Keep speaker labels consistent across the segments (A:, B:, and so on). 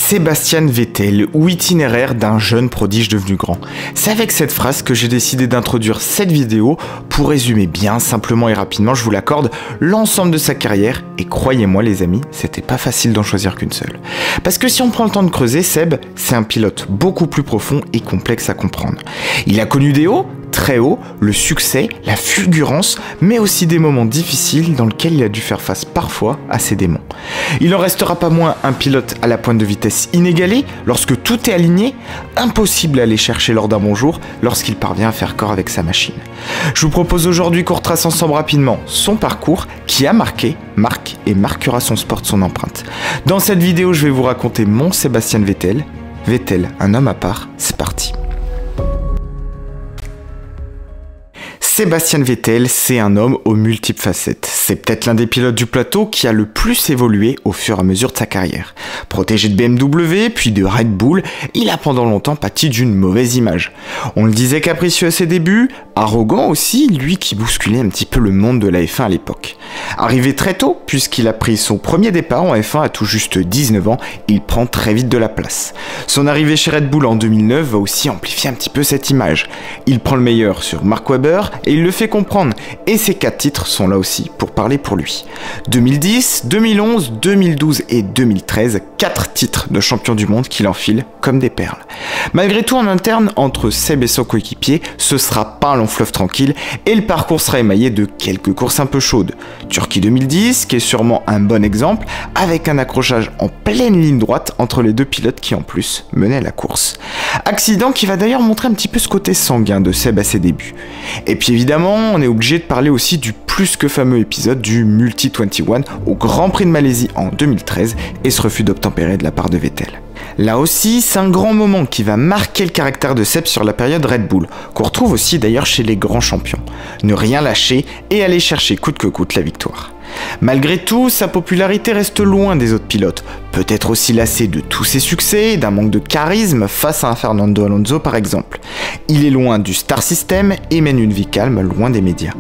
A: Sebastian Vettel ou itinéraire d'un jeune prodige devenu grand. C'est avec cette phrase que j'ai décidé d'introduire cette vidéo pour résumer bien simplement et rapidement, je vous l'accorde, l'ensemble de sa carrière et croyez-moi les amis, c'était pas facile d'en choisir qu'une seule. Parce que si on prend le temps de creuser, Seb, c'est un pilote beaucoup plus profond et complexe à comprendre. Il a connu des hauts, très haut, le succès, la fulgurance, mais aussi des moments difficiles dans lesquels il a dû faire face parfois à ses démons. Il n'en restera pas moins un pilote à la pointe de vitesse inégalée lorsque tout est aligné, impossible à aller chercher lors d'un bon jour lorsqu'il parvient à faire corps avec sa machine. Je vous propose aujourd'hui qu'on retrace ensemble rapidement son parcours qui a marqué, marque et marquera son sport de son empreinte. Dans cette vidéo, je vais vous raconter mon Sebastian Vettel. Vettel, un homme à part, c'est parti. Sebastian Vettel, c'est un homme aux multiples facettes. C'est peut-être l'un des pilotes du plateau qui a le plus évolué au fur et à mesure de sa carrière. Protégé de BMW, puis de Red Bull, il a pendant longtemps pâti d'une mauvaise image. On le disait capricieux à ses débuts, arrogant aussi, lui qui bousculait un petit peu le monde de la F1 à l'époque. Arrivé très tôt, puisqu'il a pris son premier départ en F1 à tout juste 19 ans, il prend très vite de la place. Son arrivée chez Red Bull en 2009 va aussi amplifier un petit peu cette image. Il prend le meilleur sur Mark Webber, et il le fait comprendre, et ces 4 titres sont là aussi pour parler pour lui. 2010, 2011, 2012 et 2013, 4 titres de champion du monde qu'il enfile comme des perles. Malgré tout en interne, entre Seb et son coéquipier, ce sera pas un long fleuve tranquille, et le parcours sera émaillé de quelques courses un peu chaudes. Turquie 2010, qui est sûrement un bon exemple, avec un accrochage en pleine ligne droite entre les deux pilotes qui en plus menaient la course. Accident qui va d'ailleurs montrer un petit peu ce côté sanguin de Seb à ses débuts. Et puis évidemment, on est obligé de parler aussi du plus que fameux épisode du Multi 21 au Grand Prix de Malaisie en 2013 et ce refus d'obtempérer de la part de Vettel. Là aussi, c'est un grand moment qui va marquer le caractère de Seb sur la période Red Bull, qu'on retrouve aussi d'ailleurs chez les grands champions. Ne rien lâcher et aller chercher coûte que coûte la victoire. Malgré tout, sa popularité reste loin des autres pilotes, peut-être aussi lassé de tous ses succès et d'un manque de charisme face à un Fernando Alonso par exemple. Il est loin du star system et mène une vie calme loin des médias.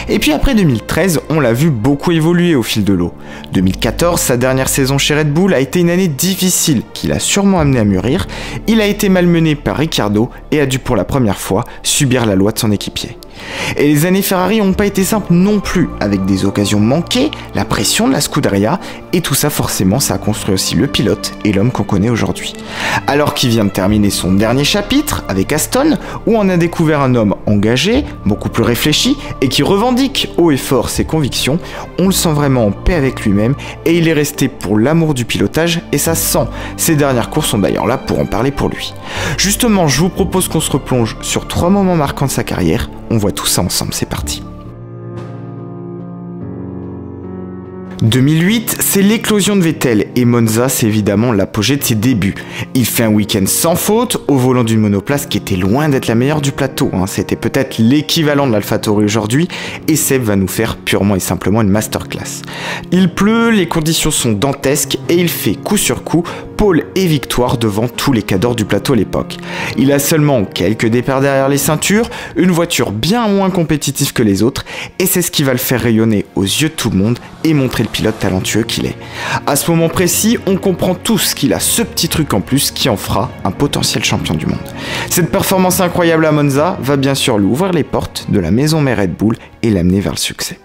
A: Et puis après 2013, on l'a vu beaucoup évoluer au fil de l'eau. 2014, sa dernière saison chez Red Bull a été une année difficile qui l'a sûrement amené à mûrir. Il a été malmené par Ricciardo et a dû pour la première fois subir la loi de son équipier. Et les années Ferrari n'ont pas été simples non plus, avec des occasions manquées, la pression de la Scuderia, et tout ça forcément ça a construit aussi le pilote et l'homme qu'on connaît aujourd'hui. Alors qu'il vient de terminer son dernier chapitre avec Aston, où on a découvert un homme engagé, beaucoup plus réfléchi, et qui revendique haut et fort ses convictions, on le sent vraiment en paix avec lui-même, et il est resté pour l'amour du pilotage, et ça se sent. Ses dernières courses sont d'ailleurs là pour en parler pour lui. Justement, je vous propose qu'on se replonge sur 3 moments marquants de sa carrière. On voit tout ça ensemble, c'est parti. 2008, c'est l'éclosion de Vettel et Monza, c'est évidemment l'apogée de ses débuts. Il fait un week-end sans faute au volant d'une monoplace qui était loin d'être la meilleure du plateau. C'était peut-être l'équivalent de l'AlphaTauri aujourd'hui et Seb va nous faire purement et simplement une masterclass. Il pleut, les conditions sont dantesques et il fait coup sur coup pole et victoire devant tous les cadors du plateau à l'époque. Il a seulement quelques départs derrière les ceintures, une voiture bien moins compétitive que les autres et c'est ce qui va le faire rayonner aux yeux de tout le monde et montrer le pilote talentueux qu'il est. À ce moment précis, on comprend tous qu'il a ce petit truc en plus qui en fera un potentiel champion du monde. Cette performance incroyable à Monza va bien sûr lui ouvrir les portes de la maison mère Red Bull et l'amener vers le succès.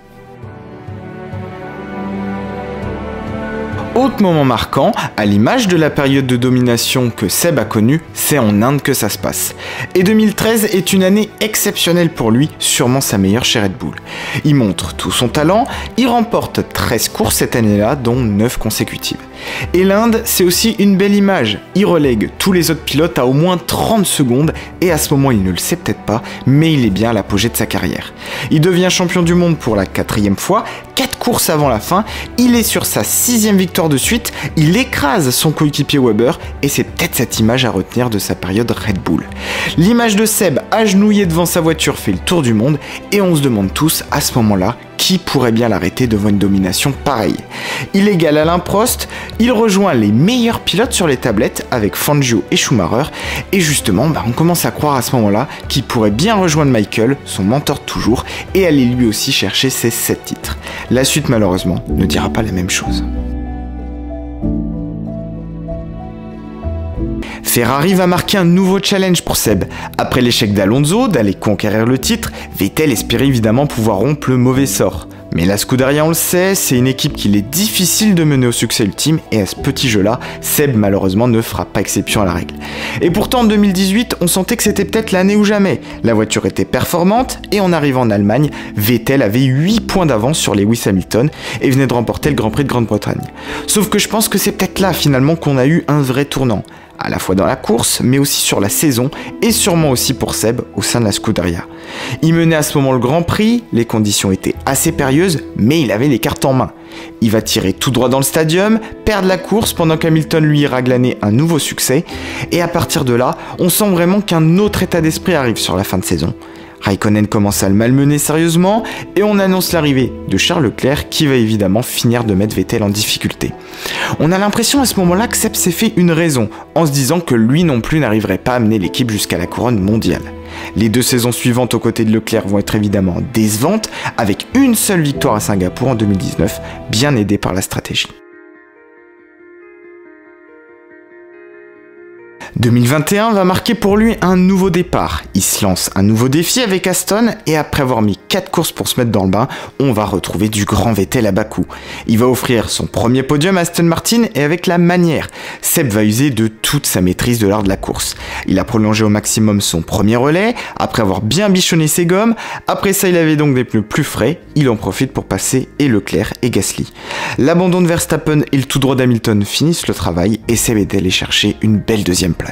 A: Autre moment marquant, à l'image de la période de domination que Seb a connue, c'est en Inde que ça se passe. Et 2013 est une année exceptionnelle pour lui, sûrement sa meilleure chez Red Bull. Il montre tout son talent, il remporte 13 courses cette année-là, dont 9 consécutives. Et l'Inde, c'est aussi une belle image. Il relègue tous les autres pilotes à au moins 30 secondes, et à ce moment il ne le sait peut-être pas, mais il est bien à l'apogée de sa carrière. Il devient champion du monde pour la 4e fois, 4 courses avant la fin, il est sur sa 6e victoire de suite, il écrase son coéquipier Webber et c'est peut-être cette image à retenir de sa période Red Bull. L'image de Seb agenouillé devant sa voiture fait le tour du monde et on se demande tous à ce moment-là qui pourrait bien l'arrêter devant une domination pareille. Il égale Alain Prost, il rejoint les meilleurs pilotes sur les tablettes avec Fangio et Schumacher et justement on commence à croire à ce moment-là qu'il pourrait bien rejoindre Michael, son mentor de toujours, et aller lui aussi chercher ses 7 titres. La suite malheureusement ne dira pas la même chose. Ferrari va marquer un nouveau challenge pour Seb. Après l'échec d'Alonso d'aller conquérir le titre, Vettel espérait évidemment pouvoir rompre le mauvais sort. Mais la Scuderia, on le sait, c'est une équipe qu'il est difficile de mener au succès ultime, et à ce petit jeu-là, Seb malheureusement ne fera pas exception à la règle. Et pourtant en 2018, on sentait que c'était peut-être l'année ou jamais. La voiture était performante, et en arrivant en Allemagne, Vettel avait 8 points d'avance sur Lewis Hamilton, et venait de remporter le Grand Prix de Grande-Bretagne. Sauf que je pense que c'est peut-être là finalement qu'on a eu un vrai tournant. À la fois dans la course, mais aussi sur la saison, et sûrement aussi pour Seb au sein de la Scuderia. Il menait à ce moment le Grand Prix, les conditions étaient assez périlleuses, mais il avait les cartes en main. Il va tirer tout droit dans le stadium, perdre la course pendant qu'Hamilton lui ira glaner un nouveau succès, et à partir de là, on sent vraiment qu'un autre état d'esprit arrive sur la fin de saison. Raikkonen commence à le malmener sérieusement et on annonce l'arrivée de Charles Leclerc qui va évidemment finir de mettre Vettel en difficulté. On a l'impression à ce moment-là que Seb s'est fait une raison en se disant que lui non plus n'arriverait pas à amener l'équipe jusqu'à la couronne mondiale. Les 2 saisons suivantes aux côtés de Leclerc vont être évidemment décevantes avec une seule victoire à Singapour en 2019, bien aidée par la stratégie. 2021 va marquer pour lui un nouveau départ. Il se lance un nouveau défi avec Aston et après avoir mis 4 courses pour se mettre dans le bain, on va retrouver du grand Vettel à Bakou. Il va offrir son premier podium à Aston Martin et avec la manière. Seb va user de toute sa maîtrise de l'art de la course. Il a prolongé au maximum son premier relais après avoir bien bichonné ses gommes. Après ça, il avait donc des pneus plus frais. Il en profite pour passer et Leclerc et Gasly. L'abandon de Verstappen et le tout droit d'Hamilton finissent le travail et Seb est allé chercher une belle deuxième place.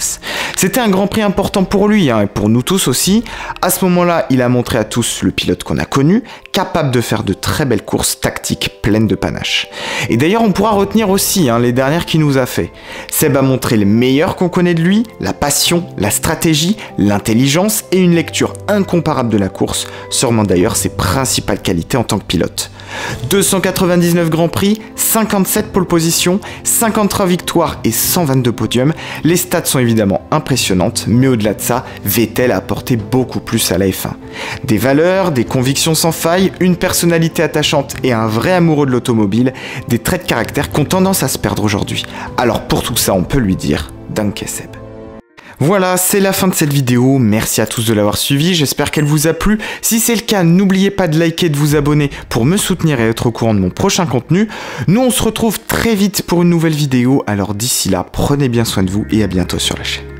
A: C'était un Grand Prix important pour lui et pour nous tous aussi. À ce moment-là, il a montré à tous le pilote qu'on a connu, capable de faire de très belles courses tactiques pleines de panache. Et d'ailleurs, on pourra retenir aussi les dernières qu'il nous a fait. Seb a montré le meilleur qu'on connaît de lui, la passion, la stratégie, l'intelligence et une lecture incomparable de la course, sûrement d'ailleurs ses principales qualités en tant que pilote. 299 Grands Prix, 57 pole positions, 53 victoires et 122 podiums. Les stats sont évidemment impressionnantes, mais au-delà de ça, Vettel a apporté beaucoup plus à la F1. Des valeurs, des convictions sans faille, une personnalité attachante et un vrai amoureux de l'automobile, des traits de caractère qui ont tendance à se perdre aujourd'hui. Alors pour tout ça, on peut lui dire Danke Seb. Voilà, c'est la fin de cette vidéo, merci à tous de l'avoir suivi, j'espère qu'elle vous a plu. Si c'est le cas, n'oubliez pas de liker et de vous abonner pour me soutenir et être au courant de mon prochain contenu. Nous, on se retrouve très vite pour une nouvelle vidéo, alors d'ici là, prenez bien soin de vous et à bientôt sur la chaîne.